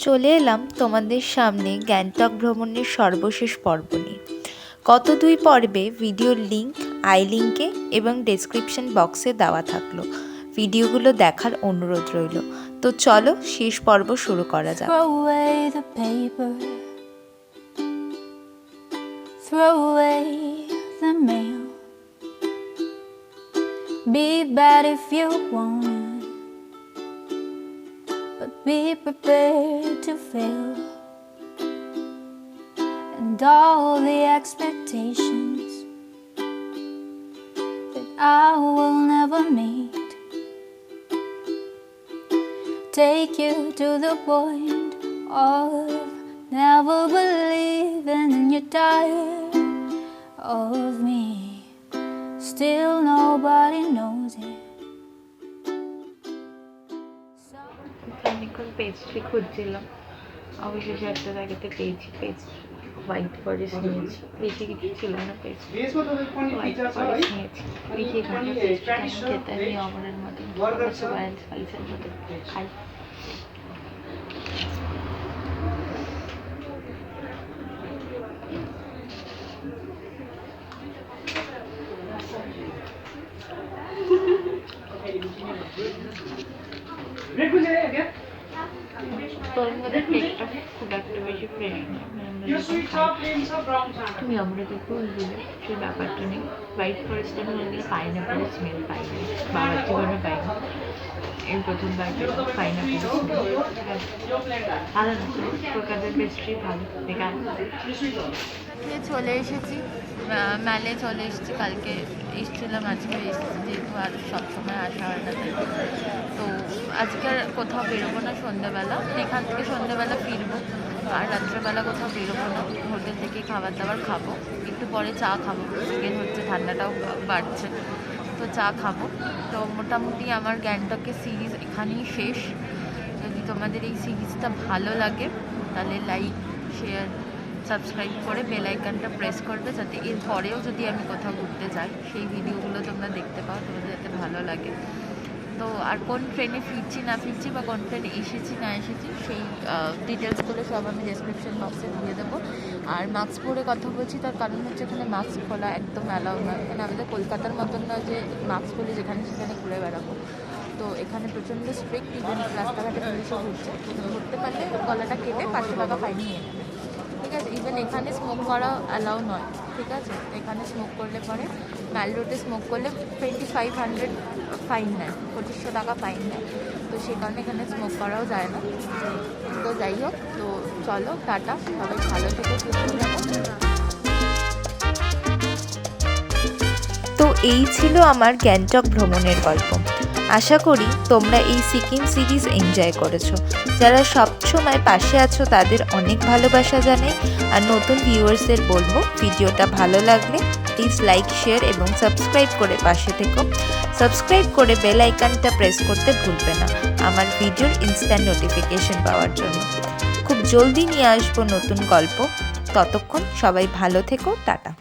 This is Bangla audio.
চলে এলাম তোমাদের সামনে গ্যাংটক ভ্রমণের সর্বশেষ পর্ব নিয়ে। গত 2 পর্বে ভিডিওর লিঙ্ক আই লিঙ্কে এবং ডেসক্রিপশন বক্সে দেওয়া থাকলো, ভিডিওগুলো দেখার অনুরোধ রইল। তো চলো শেষ পর্ব শুরু করা যাক। Throw away the mail. Be bad if you want, but be prepared to fail. And all the expectations that I will never meet take you to the point of never believing, and you're tired of me. Still nobody knows it. অনেকক্ষণ পেস্ট্রি খুঁজছিলাম, অবশেষে একটা জায়গাতে পেয়েছি। পেস্ট্রি হোয়াইট ফরেস্ট নিয়েছি, বেশি কিছু ছিল না। পেস্ট্রি হোয়াইট ফরেস্ট নিয়েছি। দেখি এখানে পেস্ট্রি খেতে আমি অমরের মতো রয়্যাল স্পাইসের মতো খাই। তোর মধ্যে কেকটা খুব একটা বেশি ফ্রেশ না, তুমি আমরা দেখো সেই ব্যাপারটা নেই। হোয়াইট ফরেস্ট আমি ওগুলো পাইনাপেলের স্মেল পাইনি, বাবার জীবনে পাইনি, এই প্রথমবার পাইনাপেলের স্মেল। ভালো না, কলকাতার পেস্ট্রি ভালো। চলে এসেছি মেলে, চলে এসেছি। কালকে এসেছিলাম, আজকে এসেছি, যেহেতু আর সবসময় আসা হয় না। তো আজকে আর কোথাও বেরোবো না সন্ধ্যাবেলা, এখান থেকে সন্ধ্যাবেলা ফিরবো, আর রাত্রেবেলা কোথাও বেরোবো না। হোটেল থেকে খাবার দাবার খাবো, একটু পরে চা খাবো। সেকেন্ড হচ্ছে ঠান্ডাটাও বাড়ছে, তো চা খাবো। তো মোটামুটি আমার গ্যাংটকের সিরিজ এখানেই শেষ। যদি তোমাদের এই সিরিজটা ভালো লাগে তাহলে লাইক, শেয়ার, সাবস্ক্রাইব করে বেল আইকনটা প্রেস করবে, যাতে এর পরেও যদি আমি কোথাও ঘুরতে যাই সেই ভিডিওগুলো তোমরা দেখতে পাও, তোমাদের যাতে ভালো লাগে। তো আর কোন ট্রেনে ফিরছি না ফিরছি বা কোন ট্রেনে এসেছি না এসেছি সেই ডিটেলসগুলো সব আমি ডেসক্রিপশন বক্সে দিয়ে দেবো। আর মাস্ক পরে কথা বলছি, তার কারণ হচ্ছে এখানে মাস্ক খোলা একদম অ্যালাউ নয়। এখানে আমাদের কলকাতার মতন নয় যে মাস্ক খুলে যেখানে সেখানে ঘুরে বেড়াবো। তো এখানে প্রচণ্ড স্ট্রিক্ট, ইভেন রাস্তাঘাটে পুলিশও ঘুরছে, ধরতে পারলে গলাটা কেটে 500 টাকা ফাইন নিয়ে নেবে। ঠিক আছে, ইভেন এখানে স্মোক করা অ্যালাউ নয়। ঠিক আছে, এখানে স্মোক করলে পরে ম্যাল রোডে স্মোক করলে 2500 ফাইন নেয়, 2500 টাকা ফাইন নেয়। তো সেই কারণে এখানে স্মোক করাও যায় না। তো যাই হোক, তো চলো টাটা, সবাই ভালো থেকে সুস্থ থাকো। তো এই ছিল আমার গ্যাংটক ভ্রমণের গল্প। আশা করি তোমরা এই সিকিম সিরিজ এনজয় করেছো। যারা সবসময় পাশে আছো তাদের অনেক ভালোবাসা জানাই। আর নতুন ভিউয়ার্সদের বলবো, ভিডিওটা ভালো লাগলে প্লিজ লাইক, শেয়ার এবং সাবস্ক্রাইব করে পাশে থেকো। সাবস্ক্রাইব করে বেল আইকনটা প্রেস করতে ভুলবে না আমার ভিডিওর ইনস্ট্যান্ট নোটিফিকেশন পাওয়ার জন্য। খুব জলদি নিয়ে আসবো নতুন গল্প। ততক্ষণ সবাই ভালো থেকো, টাটা।